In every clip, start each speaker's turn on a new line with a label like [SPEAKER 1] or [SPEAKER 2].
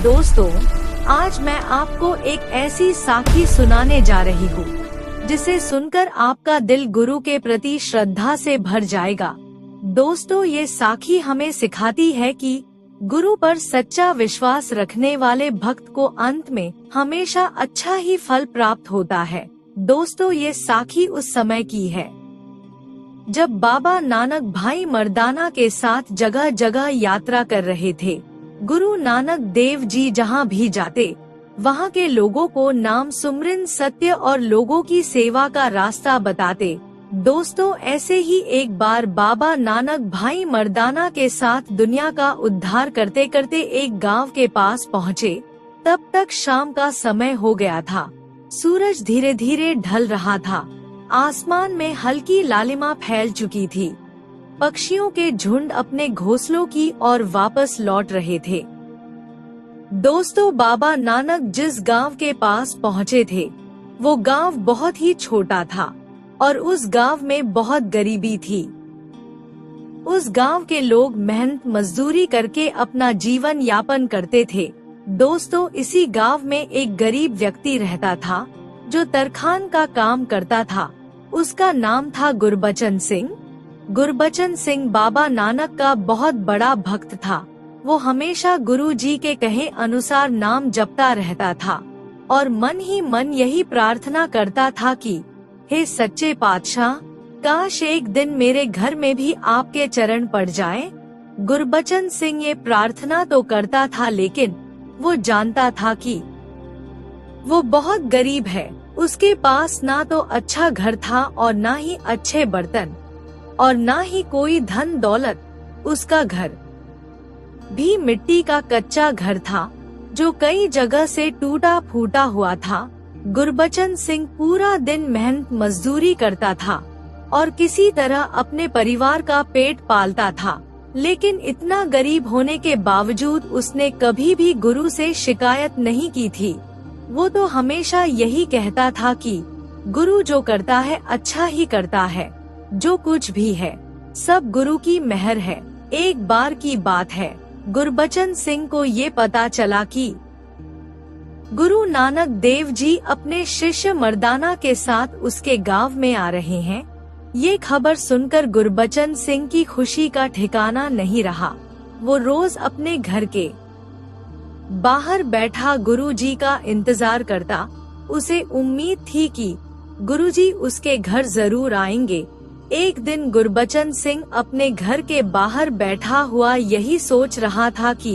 [SPEAKER 1] दोस्तों, आज मैं आपको एक ऐसी साखी सुनाने जा रही हूँ जिसे सुनकर आपका दिल गुरु के प्रति श्रद्धा से भर जाएगा। दोस्तों, ये साखी हमें सिखाती है कि गुरु पर सच्चा विश्वास रखने वाले भक्त को अंत में हमेशा अच्छा ही फल प्राप्त होता है। दोस्तों, ये साखी उस समय की है जब बाबा नानक भाई मर्दाना के साथ जगह जगह यात्रा कर रहे थे। गुरु नानक देव जी जहाँ भी जाते वहाँ के लोगों को नाम सुमरन, सत्य और लोगों की सेवा का रास्ता बताते। दोस्तों, ऐसे ही एक बार बाबा नानक भाई मर्दाना के साथ दुनिया का उद्धार करते करते एक गांव के पास पहुँचे। तब तक शाम का समय हो गया था। सूरज धीरे धीरे ढल रहा था। आसमान में हल्की लालिमा फैल चुकी थी। पक्षियों के झुंड अपने घोंसलों की ओर वापस लौट रहे थे। दोस्तों, बाबा नानक जिस गांव के पास पहुँचे थे वो गांव बहुत ही छोटा था और उस गांव में बहुत गरीबी थी। उस गांव के लोग मेहनत मजदूरी करके अपना जीवन यापन करते थे। दोस्तों, इसी गांव में एक गरीब व्यक्ति रहता था जो तरखान का काम करता था। उसका नाम था गुरबचन सिंह। गुरबचन सिंह बाबा नानक का बहुत बड़ा भक्त था। वो हमेशा गुरु जी के कहे अनुसार नाम जपता रहता था और मन ही मन यही प्रार्थना करता था कि हे सच्चे पातशाह, काश एक दिन मेरे घर में भी आपके चरण पड़ जाए। गुरबचन सिंह ये प्रार्थना तो करता था, लेकिन वो जानता था कि वो बहुत गरीब है। उसके पास ना तो अच्छा घर था और ना ही अच्छे बर्तन और ना ही कोई धन दौलत। उसका घर भी मिट्टी का कच्चा घर था जो कई जगह से टूटा फूटा हुआ था। गुरबचन सिंह पूरा दिन मेहनत मजदूरी करता था और किसी तरह अपने परिवार का पेट पालता था, लेकिन इतना गरीब होने के बावजूद उसने कभी भी गुरु से शिकायत नहीं की थी। वो तो हमेशा यही कहता था कि गुरु जो करता है अच्छा ही करता है, जो कुछ भी है सब गुरु की मेहर है। एक बार की बात है, गुरबचन सिंह को ये पता चला कि गुरु नानक देव जी अपने शिष्य मर्दाना के साथ उसके गांव में आ रहे हैं। ये खबर सुनकर गुरबचन सिंह की खुशी का ठिकाना नहीं रहा। वो रोज अपने घर के बाहर बैठा गुरु जी का इंतजार करता। उसे उम्मीद थी कि गुरु जी उसके घर जरूर आएंगे। एक दिन गुरबचन सिंह अपने घर के बाहर बैठा हुआ यही सोच रहा था कि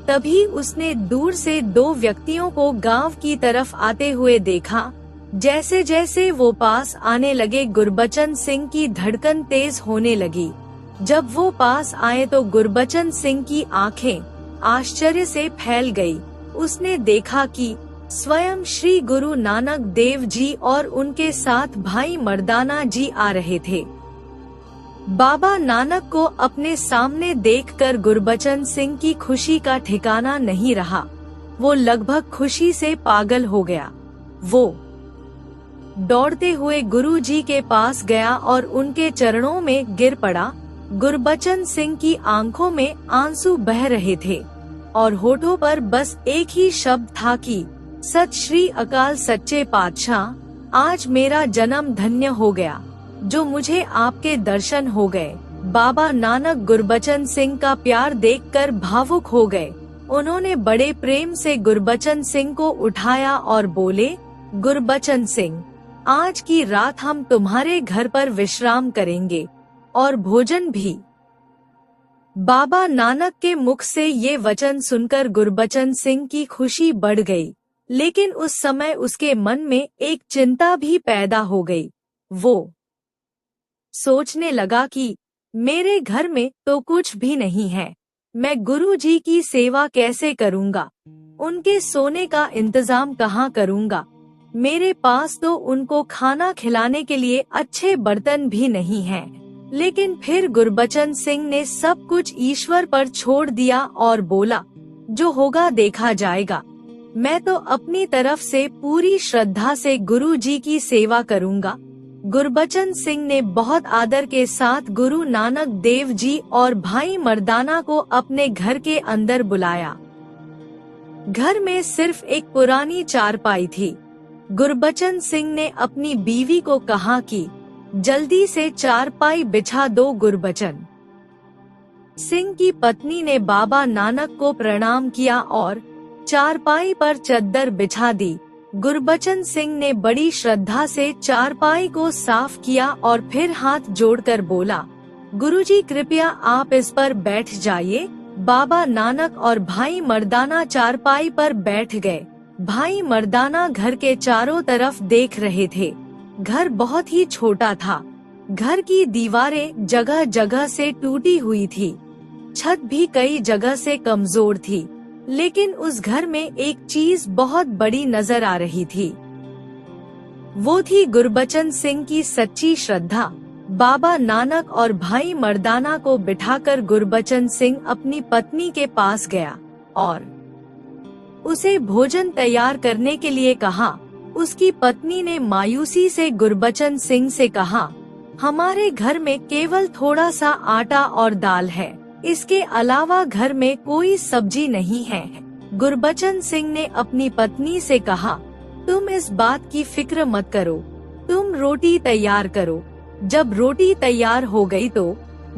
[SPEAKER 1] तभी उसने दूर से दो व्यक्तियों को गांव की तरफ आते हुए देखा। जैसे जैसे वो पास आने लगे, गुरबचन सिंह की धड़कन तेज होने लगी। जब वो पास आए तो गुरबचन सिंह की आंखें आश्चर्य से फैल गई। उसने देखा कि स्वयं श्री गुरु नानक देव जी और उनके साथ भाई मर्दाना जी आ रहे थे। बाबा नानक को अपने सामने देखकर गुरबचन सिंह की खुशी का ठिकाना नहीं रहा। वो लगभग खुशी से पागल हो गया। वो दौड़ते हुए गुरु जी के पास गया और उनके चरणों में गिर पड़ा। गुरबचन सिंह की आंखों में आंसू बह रहे थे और होठों पर बस एक ही शब्द था कि सत श्री अकाल सच्चे पातशाह, आज मेरा जन्म धन्य हो गया जो मुझे आपके दर्शन हो गए। बाबा नानक गुरबचन सिंह का प्यार देखकर भावुक हो गए। उन्होंने बड़े प्रेम से गुरबचन सिंह को उठाया और बोले, गुरबचन सिंह, आज की रात हम तुम्हारे घर पर विश्राम करेंगे और भोजन भी। बाबा नानक के मुख से ये वचन सुनकर गुरबचन सिंह की खुशी बढ़ गई, लेकिन उस समय उसके मन में एक चिंता भी पैदा हो गई। वो सोचने लगा कि मेरे घर में तो कुछ भी नहीं है, मैं गुरु जी की सेवा कैसे करूँगा, उनके सोने का इंतजाम कहाँ करूँगा, मेरे पास तो उनको खाना खिलाने के लिए अच्छे बर्तन भी नहीं हैं। लेकिन फिर गुरबचन सिंह ने सब कुछ ईश्वर पर छोड़ दिया और बोला, जो होगा देखा जाएगा। मैं तो अपनी तरफ से पूरी श्रद्धा से गुरु जी की सेवा करूँगा। गुरबचन सिंह ने बहुत आदर के साथ गुरु नानक देव जी और भाई मर्दाना को अपने घर के अंदर बुलाया। घर में सिर्फ एक पुरानी चारपाई थी। गुरबचन सिंह ने अपनी बीवी को कहा कि जल्दी से चारपाई बिछा दो। गुरबचन सिंह की पत्नी ने बाबा नानक को प्रणाम किया और चारपाई पर चद्दर बिछा दी। गुरबचन सिंह ने बड़ी श्रद्धा से चारपाई को साफ किया और फिर हाथ जोड़कर बोला, गुरुजी कृपया आप इस पर बैठ जाइए। बाबा नानक और भाई मर्दाना चारपाई पर बैठ गए। भाई मर्दाना घर के चारों तरफ देख रहे थे। घर बहुत ही छोटा था। घर की दीवारें जगह जगह से टूटी हुई थी। छत भी कई जगह से कमजोर थी, लेकिन उस घर में एक चीज बहुत बड़ी नजर आ रही थी। वो थी गुरबचन सिंह की सच्ची श्रद्धा। बाबा नानक और भाई मर्दाना को बिठाकर गुरबचन सिंह अपनी पत्नी के पास गया और उसे भोजन तैयार करने के लिए कहा। उसकी पत्नी ने मायूसी से गुरबचन सिंह से कहा, हमारे घर में केवल थोड़ा सा आटा और दाल है, इसके अलावा घर में कोई सब्जी नहीं है। गुरबचन सिंह ने अपनी पत्नी से कहा, तुम इस बात की फिक्र मत करो, तुम रोटी तैयार करो। जब रोटी तैयार हो गई तो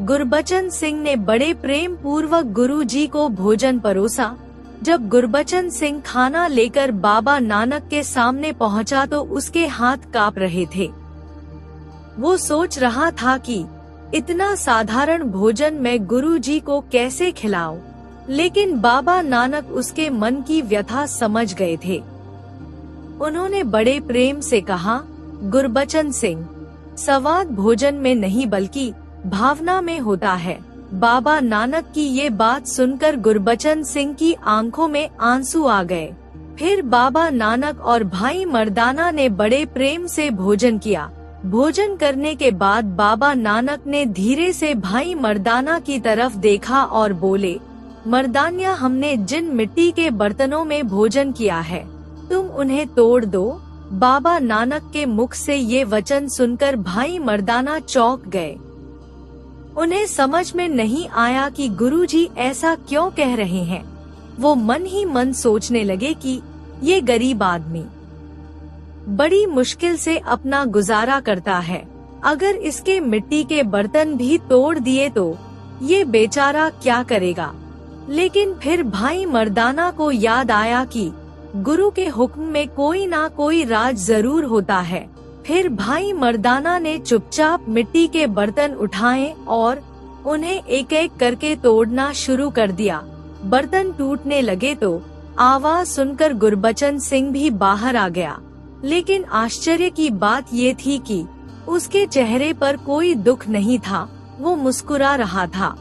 [SPEAKER 1] गुरबचन सिंह ने बड़े प्रेम पूर्वक गुरुजी को भोजन परोसा। जब गुरबचन सिंह खाना लेकर बाबा नानक के सामने पहुंचा तो उसके हाथ कांप रहे थे। वो सोच रहा था कि इतना साधारण भोजन मैं गुरुजी को कैसे खिलाऊं, लेकिन बाबा नानक उसके मन की व्यथा समझ गए थे। उन्होंने बड़े प्रेम से कहा, गुरबचन सिंह, स्वाद भोजन में नहीं बल्कि भावना में होता है। बाबा नानक की ये बात सुनकर गुरबचन सिंह की आंखों में आंसू आ गए। फिर बाबा नानक और भाई मर्दाना ने बड़े प्रेम से भोजन किया। भोजन करने के बाद बाबा नानक ने धीरे से भाई मर्दाना की तरफ देखा और बोले, मर्दानिया, हमने जिन मिट्टी के बर्तनों में भोजन किया है, तुम उन्हें तोड़ दो। बाबा नानक के मुख से ये वचन सुनकर भाई मर्दाना चौंक गए। उन्हें समझ में नहीं आया कि गुरुजी ऐसा क्यों कह रहे हैं। वो मन ही मन सोचने लगे कि ये गरीब आदमी बड़ी मुश्किल से अपना गुजारा करता है, अगर इसके मिट्टी के बर्तन भी तोड़ दिए तो ये बेचारा क्या करेगा। लेकिन फिर भाई मर्दाना को याद आया कि गुरु के हुक्म में कोई ना कोई राज जरूर होता है। फिर भाई मर्दाना ने चुपचाप मिट्टी के बर्तन उठाए और उन्हें एक एक करके तोड़ना शुरू कर दिया। बर्तन टूटने लगे तो आवाज सुनकर गुरबचन सिंह भी बाहर आ गया। लेकिन आश्चर्य की बात ये थी कि उसके चेहरे पर कोई दुख नहीं था, वो मुस्कुरा रहा था।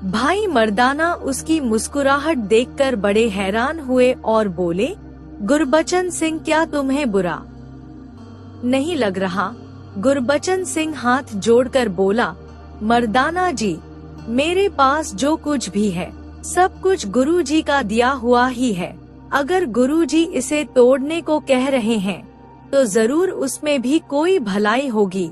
[SPEAKER 1] भाई मर्दाना उसकी मुस्कुराहट देखकर बड़े हैरान हुए और बोले, गुरबचन सिंह, क्या तुम्हें बुरा नहीं लग रहा? गुरबचन सिंह हाथ जोड़कर बोला, मर्दाना जी, मेरे पास जो कुछ भी है सब कुछ गुरुजी का दिया हुआ ही है। अगर गुरुजी इसे तोड़ने को कह रहे हैं तो जरूर उसमें भी कोई भलाई होगी।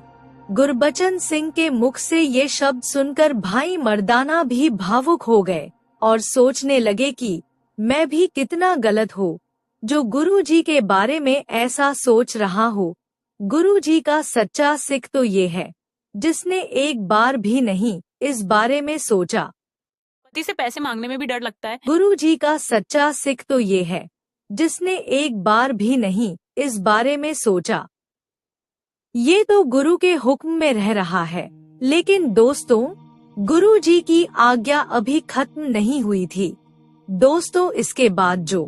[SPEAKER 1] गुरबचन सिंह के मुख से ये शब्द सुनकर भाई मर्दाना भी भावुक हो गए और सोचने लगे कि मैं भी कितना गलत हूँ जो गुरुजी के बारे में ऐसा सोच रहा हूँ। गुरुजी का सच्चा सिख तो ये है जिसने एक बार भी नहीं इस बारे में सोचा।
[SPEAKER 2] पति से पैसे मांगने में भी डर लगता है।
[SPEAKER 1] गुरुजी का सच्चा सिख तो ये है जिसने एक बार भी नहीं इस बारे में सोचा। ये तो गुरु के हुक्म में रह रहा है। लेकिन दोस्तों, गुरुजी की आज्ञा अभी खत्म नहीं हुई थी। दोस्तों, इसके बाद जो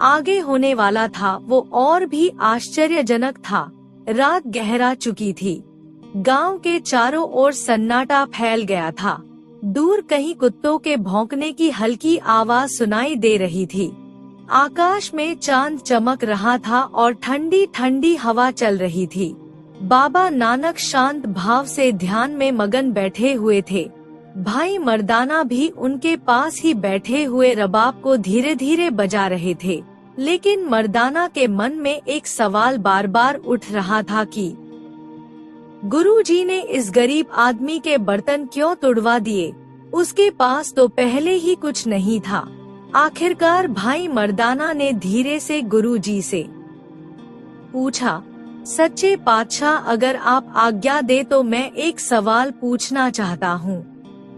[SPEAKER 1] आगे होने वाला था वो और भी आश्चर्यजनक था। रात गहरा चुकी थी। गांव के चारों ओर सन्नाटा फैल गया था। दूर कहीं कुत्तों के भौंकने की हल्की आवाज सुनाई दे रही थी। आकाश में चांद चमक रहा था और ठंडी ठंडी हवा चल रही थी। बाबा नानक शांत भाव से ध्यान में मगन बैठे हुए थे। भाई मर्दाना भी उनके पास ही बैठे हुए रबाब को धीरे धीरे बजा रहे थे। लेकिन मर्दाना के मन में एक सवाल बार बार उठ रहा था कि गुरुजी ने इस गरीब आदमी के बर्तन क्यों तुड़वा दिए? उसके पास तो पहले ही कुछ नहीं था। आखिरकार भाई मर्दाना ने धीरे से गुरुजी से पूछा, सच्चे पातशाह, अगर आप आज्ञा दे तो मैं एक सवाल पूछना चाहता हूँ।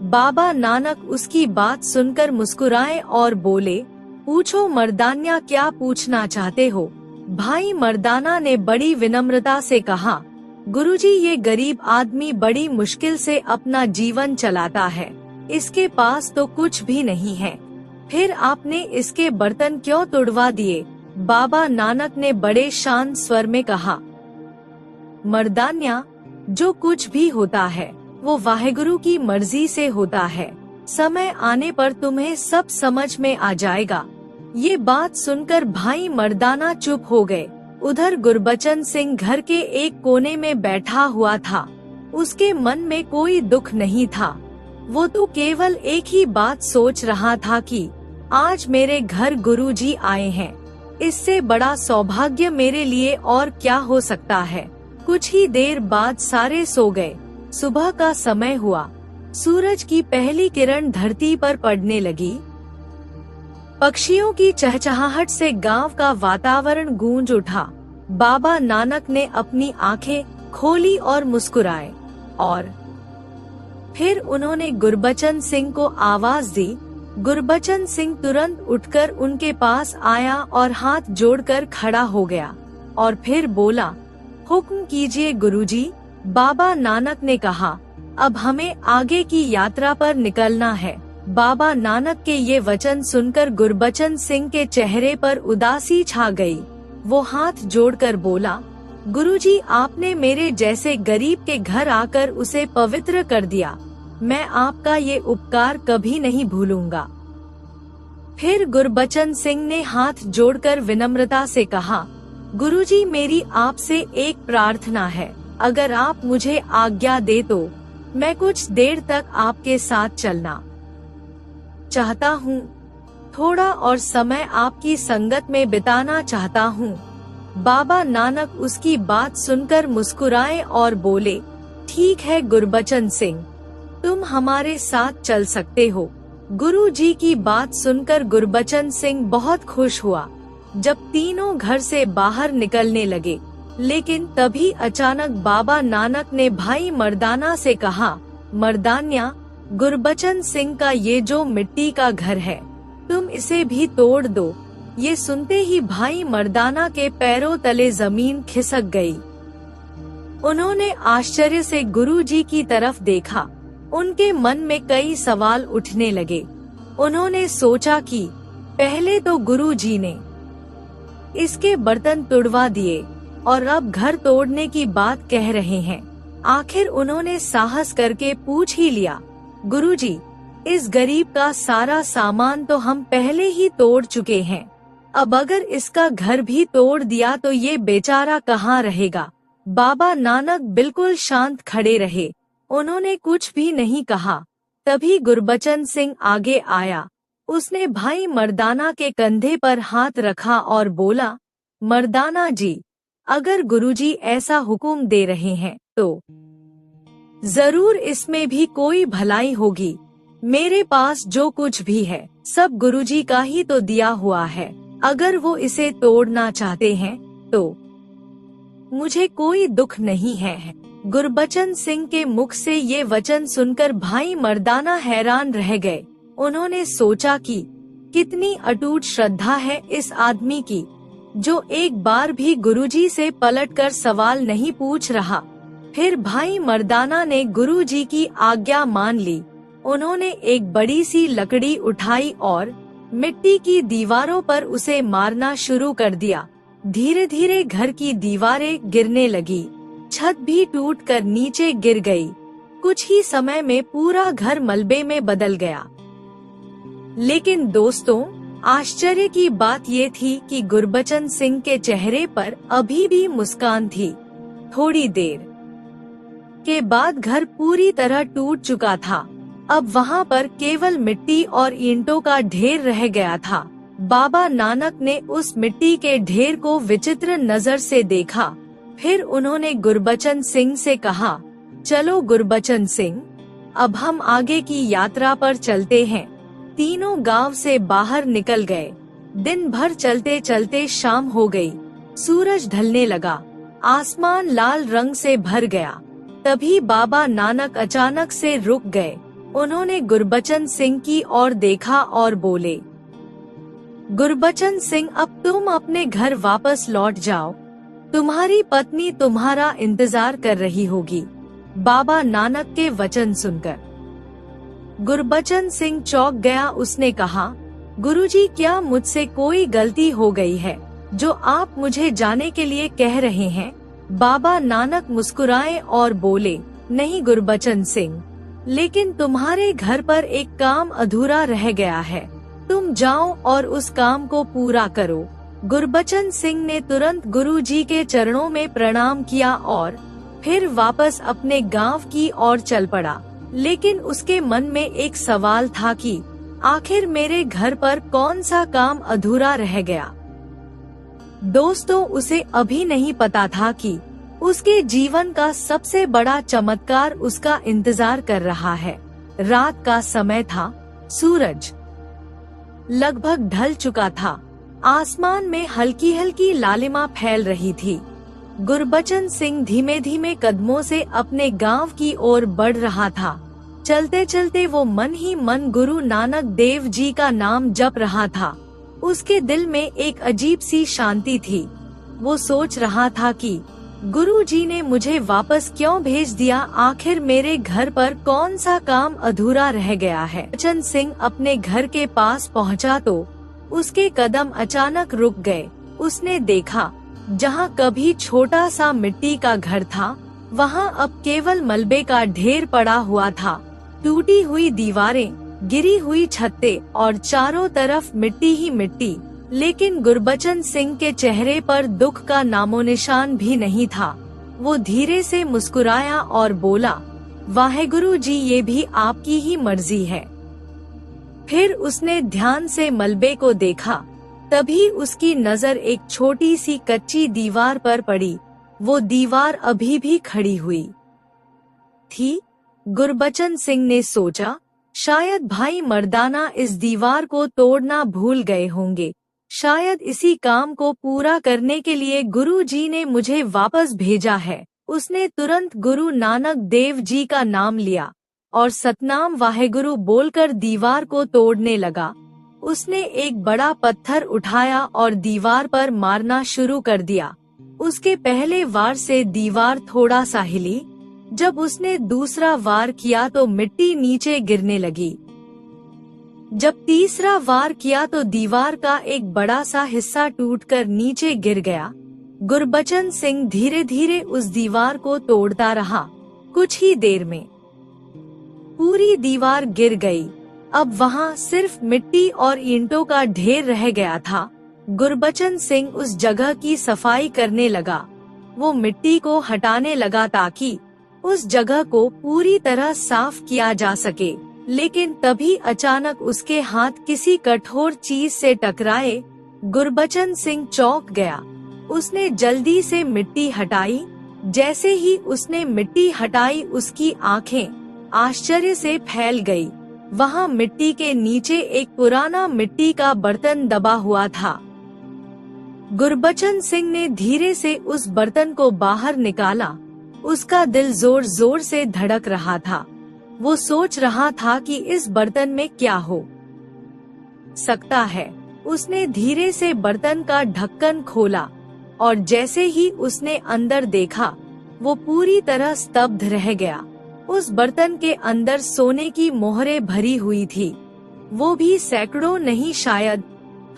[SPEAKER 1] बाबा नानक उसकी बात सुनकर मुस्कुराए और बोले, पूछो मर्दान्या, क्या पूछना चाहते हो? भाई मर्दाना ने बड़ी विनम्रता से कहा, गुरुजी, ये गरीब आदमी बड़ी मुश्किल से अपना जीवन चलाता है, इसके पास तो कुछ भी नहीं है, फिर आपने इसके बर्तन क्यों तुड़वा दिए? बाबा नानक ने बड़े शांत स्वर में कहा, मर्दान्या, जो कुछ भी होता है वो वाहेगुरु की मर्जी से होता है, समय आने पर तुम्हें सब समझ में आ जाएगा। ये बात सुनकर भाई मर्दाना चुप हो गए। उधर गुरबचन सिंह घर के एक कोने में बैठा हुआ था। उसके मन में कोई दुख नहीं था, वो तो केवल एक ही बात सोच रहा था कि आज मेरे घर गुरुजी आए हैं, इससे बड़ा सौभाग्य मेरे लिए और क्या हो सकता है। कुछ ही देर बाद सारे सो गए। सुबह का समय हुआ, सूरज की पहली किरण धरती पर पड़ने लगी। पक्षियों की चहचहाहट से गांव का वातावरण गूंज उठा। बाबा नानक ने अपनी आंखें खोली और मुस्कुराए, और फिर उन्होंने गुरबचन सिंह को आवाज दी। गुरबचन सिंह तुरंत उठकर उनके पास आया और हाथ जोड़कर खड़ा हो गया और फिर बोला, हुक्म कीजिए गुरुजी। बाबा नानक ने कहा, अब हमें आगे की यात्रा पर निकलना है। बाबा नानक के ये वचन सुनकर गुरबचन सिंह के चेहरे पर उदासी छा गई। वो हाथ जोड़कर बोला, गुरुजी, आपने मेरे जैसे गरीब के घर आकर उसे पवित्र कर दिया। मैं आपका ये उपकार कभी नहीं भूलूंगा। फिर गुरबचन सिंह ने हाथ जोड़कर विनम्रता से कहा, गुरुजी, मेरी आपसे एक प्रार्थना है। अगर आप मुझे आज्ञा दे तो मैं कुछ देर तक आपके साथ चलना चाहता हूँ। थोड़ा और समय आपकी संगत में बिताना चाहता हूँ। बाबा नानक उसकी बात सुनकर मुस्कुराए और बोले, ठीक है गुरबचन सिंह, तुम हमारे साथ चल सकते हो। गुरु जी की बात सुनकर गुरबचन सिंह बहुत खुश हुआ। जब तीनों घर से बाहर निकलने लगे, लेकिन तभी अचानक बाबा नानक ने भाई मर्दाना से कहा, मर्दान्या, गुरबचन सिंह का ये जो मिट्टी का घर है, तुम इसे भी तोड़ दो। ये सुनते ही भाई मर्दाना के पैरों तले जमीन खिसक गई। उन्होंने आश्चर्य से गुरुजी की तरफ देखा। उनके मन में कई सवाल उठने लगे। उन्होंने सोचा कि पहले तो गुरुजी ने इसके बर्तन तुड़वा दिए और अब घर तोड़ने की बात कह रहे हैं। आखिर उन्होंने साहस करके पूछ ही लिया, गुरुजी, इस गरीब का सारा सामान तो हम पहले ही तोड़ चुके हैं, अब अगर इसका घर भी तोड़ दिया तो ये बेचारा कहाँ रहेगा? बाबा नानक बिल्कुल शांत खड़े रहे। उन्होंने कुछ भी नहीं कहा। तभी गुरबचन सिंह आगे आया। उसने भाई मर्दाना के कंधे पर हाथ रखा और बोला, मर्दाना जी, अगर गुरुजी ऐसा हुक्म दे रहे हैं तो जरूर इसमें भी कोई भलाई होगी। मेरे पास जो कुछ भी है सब गुरुजी का ही तो दिया हुआ है। अगर वो इसे तोड़ना चाहते हैं तो मुझे कोई दुख नहीं है। गुरबचन सिंह के मुख से ये वचन सुनकर भाई मर्दाना हैरान रह गए। उन्होंने सोचा कि कितनी अटूट श्रद्धा है इस आदमी की, जो एक बार भी गुरुजी से पलटकर सवाल नहीं पूछ रहा। फिर भाई मर्दाना ने गुरुजी की आज्ञा मान ली। उन्होंने एक बड़ी सी लकड़ी उठाई और मिट्टी की दीवारों पर उसे मारना शुरू कर दिया। धीरे धीरे घर की दीवारें गिरने लगी, छत भी टूटकर नीचे गिर गई। कुछ ही समय में पूरा घर मलबे में बदल गया। लेकिन दोस्तों, आश्चर्य की बात ये थी कि गुरबचन सिंह के चेहरे पर अभी भी मुस्कान थी। थोड़ी देर के बाद घर पूरी तरह टूट चुका था। अब वहाँ पर केवल मिट्टी और ईंटों का ढेर रह गया था। बाबा नानक ने उस मिट्टी के ढेर को विचित्र नजर से देखा। फिर उन्होंने गुरबचन सिंह से कहा, चलो गुरबचन सिंह, अब हम आगे की यात्रा पर चलते हैं। तीनों गांव से बाहर निकल गए। दिन भर चलते चलते शाम हो गई। सूरज ढलने लगा, आसमान लाल रंग से भर गया। तभी बाबा नानक अचानक से रुक गए। उन्होंने गुरबचन सिंह की ओर देखा और बोले, गुरबचन सिंह, अब तुम अपने घर वापस लौट जाओ। तुम्हारी पत्नी तुम्हारा इंतजार कर रही होगी। बाबा नानक के वचन सुनकर गुरबचन सिंह चौंक गया। उसने कहा, गुरुजी, क्या मुझसे कोई गलती हो गई है जो आप मुझे जाने के लिए कह रहे हैं? बाबा नानक मुस्कुराए और बोले, नहीं गुरबचन सिंह, लेकिन तुम्हारे घर पर एक काम अधूरा रह गया है। तुम जाओ और उस काम को पूरा करो। गुरबचन सिंह ने तुरंत गुरुजी के चरणों में प्रणाम किया और फिर वापस अपने गांव की ओर चल पड़ा। लेकिन उसके मन में एक सवाल था कि आखिर मेरे घर पर कौन सा काम अधूरा रह गया। दोस्तों, उसे अभी नहीं पता था कि उसके जीवन का सबसे बड़ा चमत्कार उसका इंतजार कर रहा है। रात का समय था, सूरज लगभग ढल चुका था। आसमान में हल्की हल्की लालिमा फैल रही थी। गुरबचन सिंह धीमे धीमे कदमों से अपने गांव की ओर बढ़ रहा था। चलते चलते वो मन ही मन गुरु नानक देव जी का नाम जप रहा था। उसके दिल में एक अजीब सी शांति थी। वो सोच रहा था कि गुरु जी ने मुझे वापस क्यों भेज दिया? आखिर मेरे घर पर कौन सा काम अधूरा रह गया है? गुरबचन सिंह अपने घर के पास पहुंचा तो उसके कदम अचानक रुक गए। उसने देखा, जहां कभी छोटा सा मिट्टी का घर था, वहां अब केवल मलबे का ढेर पड़ा हुआ था। टूटी हुई दीवारें, गिरी हुई छतें और चारों तरफ मिट्टी ही मिट्टी। लेकिन गुरबचन सिंह के चेहरे पर दुख का नामो निशान भी नहीं था। वो धीरे से मुस्कुराया और बोला, वाहेगुरु जी, ये भी आपकी ही मर्जी है। फिर उसने ध्यान से मलबे को देखा। तभी उसकी नजर एक छोटी सी कच्ची दीवार पर पड़ी। वो दीवार अभी भी खड़ी हुई थी। गुरबचन सिंह ने सोचा, शायद भाई मर्दाना इस दीवार को तोड़ना भूल गए होंगे। शायद इसी काम को पूरा करने के लिए गुरु जी ने मुझे वापस भेजा है। उसने तुरंत गुरु नानक देव जी का नाम लिया और सतनाम वाहेगुरु बोलकर दीवार को तोड़ने लगा। उसने एक बड़ा पत्थर उठाया और दीवार पर मारना शुरू कर दिया। उसके पहले वार से दीवार थोड़ा सा हिली। जब उसने दूसरा वार किया तो मिट्टी नीचे गिरने लगी। जब तीसरा वार किया तो दीवार का एक बड़ा सा हिस्सा टूटकर नीचे गिर गया। गुरबचन सिंह धीरे धीरे उस दीवार को तोड़ता रहा। कुछ ही देर में पूरी दीवार गिर गई। अब वहाँ सिर्फ मिट्टी और ईंटों का ढेर रह गया था। गुरबचन सिंह उस जगह की सफाई करने लगा। वो मिट्टी को हटाने लगा ताकि उस जगह को पूरी तरह साफ किया जा सके। लेकिन तभी अचानक उसके हाथ किसी कठोर चीज से टकराए। गुरबचन सिंह चौंक गया। उसने जल्दी से मिट्टी हटाई। जैसे ही उसने मिट्टी हटाई, उसकी आंखें आश्चर्य से फैल गई। वहाँ मिट्टी के नीचे एक पुराना मिट्टी का बर्तन दबा हुआ था। गुरबचन सिंह ने धीरे से उस बर्तन को बाहर निकाला। उसका दिल जोर जोर से धड़क रहा था। वो सोच रहा था कि इस बर्तन में क्या हो सकता है। उसने धीरे से बर्तन का ढक्कन खोला और जैसे ही उसने अंदर देखा, वो पूरी तरह स्तब्ध रह गया। उस बर्तन के अंदर सोने की मोहरें भरी हुई थी। वो भी सैकड़ों नहीं, शायद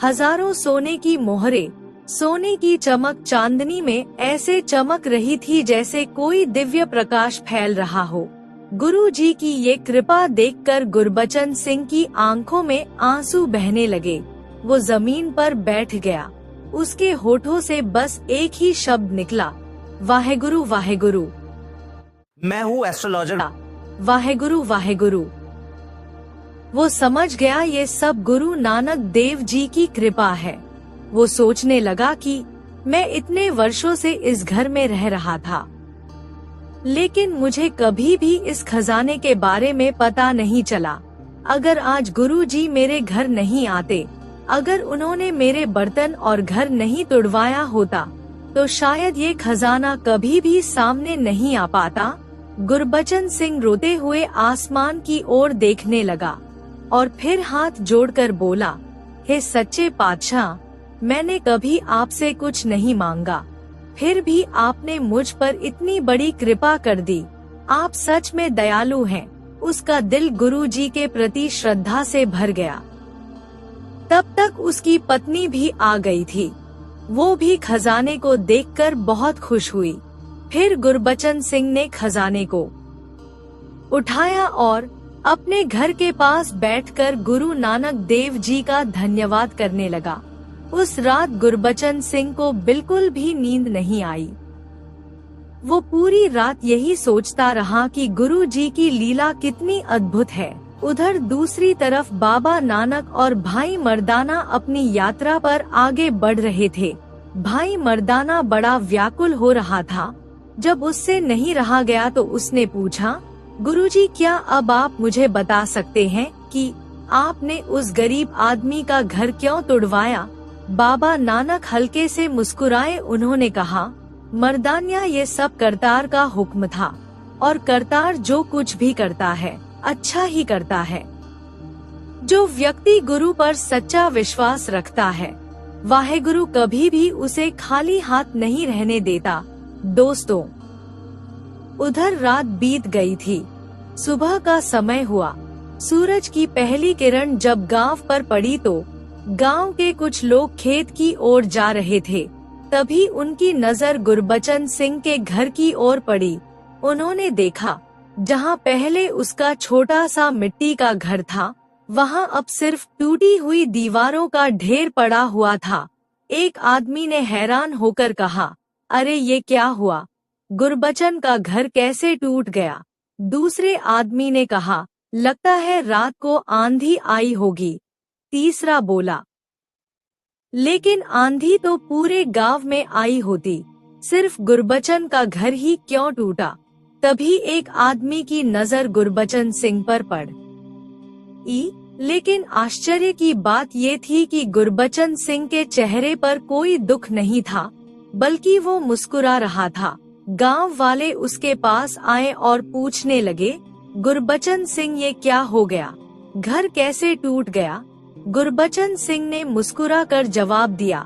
[SPEAKER 1] हजारों सोने की मोहरें। सोने की चमक चांदनी में ऐसे चमक रही थी जैसे कोई दिव्य प्रकाश फैल रहा हो। गुरु जी की ये कृपा देखकर गुरबचन सिंह की आंखों में आंसू बहने लगे। वो जमीन पर बैठ गया। उसके होठों से बस एक ही शब्द निकला, वाहेगुरु वाहेगुरु।
[SPEAKER 3] मैं हूँ एस्ट्रोलॉजर।
[SPEAKER 1] वाहेगुरु वाहेगुरु। वो समझ गया ये सब गुरु नानक देव जी की कृपा है। वो सोचने लगा कि मैं इतने वर्षों से इस घर में रह रहा था, लेकिन मुझे कभी भी इस खजाने के बारे में पता नहीं चला। अगर आज गुरुजी मेरे घर नहीं आते, अगर उन्होंने मेरे बर्तन और घर नहीं तुड़वाया होता, तो शायद ये खजाना कभी भी सामने नहीं आ पाता। गुरबचन सिंह रोते हुए आसमान की ओर देखने लगा और फिर हाथ जोड़कर बोला, हे सच्चे पातशाह, मैंने कभी आपसे कुछ नहीं मांगा, फिर भी आपने मुझ पर इतनी बड़ी कृपा कर दी। आप सच में दयालु हैं। उसका दिल गुरुजी के प्रति श्रद्धा से भर गया। तब तक उसकी पत्नी भी आ गई थी। वो भी खजाने को देखकर बहुत खुश हुई। फिर गुरबचन सिंह ने खजाने को उठाया और अपने घर के पास बैठकर गुरु नानक देव जी का धन्यवाद करने लगा। उस रात गुरबचन सिंह को बिल्कुल भी नींद नहीं आई। वो पूरी रात यही सोचता रहा कि गुरु जी की लीला कितनी अद्भुत है। उधर दूसरी तरफ बाबा नानक और भाई मर्दाना अपनी यात्रा पर आगे बढ़ रहे थे। भाई मर्दाना बड़ा व्याकुल हो रहा था। जब उससे नहीं रहा गया तो उसने पूछा, गुरुजी, क्या अब आप मुझे बता सकते हैं कि आपने उस गरीब आदमी का घर क्यों तोड़वाया? बाबा नानक हल्के से मुस्कुराए। उन्होंने कहा, मर्दानिया, ये सब करतार का हुक्म था और करतार जो कुछ भी करता है अच्छा ही करता है। जो व्यक्ति गुरु पर सच्चा विश्वास रखता है, वाहेगुरु कभी भी उसे खाली हाथ नहीं रहने देता। दोस्तों, उधर रात बीत गई थी। सुबह का समय हुआ। सूरज की पहली किरण जब गांव पर पड़ी तो गांव के कुछ लोग खेत की ओर जा रहे थे। तभी उनकी नजर गुरबचन सिंह के घर की ओर पड़ी। उन्होंने देखा, जहां पहले उसका छोटा सा मिट्टी का घर था, वहां अब सिर्फ टूटी हुई दीवारों का ढेर पड़ा हुआ था। एक आदमी ने हैरान होकर कहा, अरे ये क्या हुआ? गुरबचन का घर कैसे टूट गया? दूसरे आदमी ने कहा, लगता है रात को आंधी आई होगी। तीसरा बोला, लेकिन आंधी तो पूरे गांव में आई होती, सिर्फ गुरबचन का घर ही क्यों टूटा? तभी एक आदमी की नजर गुरबचन सिंह पर पड़ी। लेकिन आश्चर्य की बात ये थी कि गुरबचन सिंह के चेहरे पर कोई दुख नहीं था, बल्कि वो मुस्कुरा रहा था। गांव वाले उसके पास आए और पूछने लगे, गुरबचन सिंह, ये क्या हो गया? घर कैसे टूट गया? गुरबचन सिंह ने मुस्कुराकर जवाब दिया,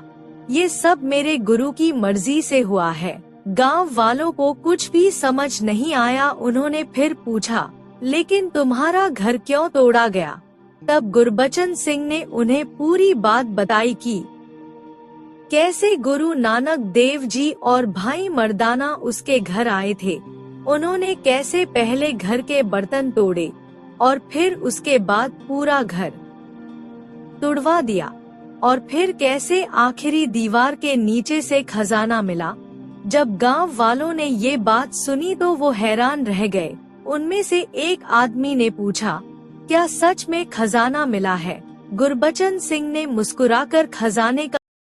[SPEAKER 1] ये सब मेरे गुरु की मर्जी से हुआ है। गांव वालों को कुछ भी समझ नहीं आया। उन्होंने फिर पूछा, लेकिन तुम्हारा घर क्यों तोड़ा गया? तब गुरबचन सिंह ने उन्हें पूरी बात बताई कि कैसे गुरु नानक देव जी और भाई मर्दाना उसके घर आए थे। उन्होंने कैसे पहले घर के बर्तन तोड़े और फिर उसके बाद पूरा घर तुड़वा दिया, और फिर कैसे आखिरी दीवार के नीचे से खजाना मिला। जब गांव वालों ने ये बात सुनी तो वो हैरान रह गए। उनमें से एक आदमी ने पूछा, क्या सच में खजाना मिला है? गुरबचन सिंह ने मुस्कुराकर खजाने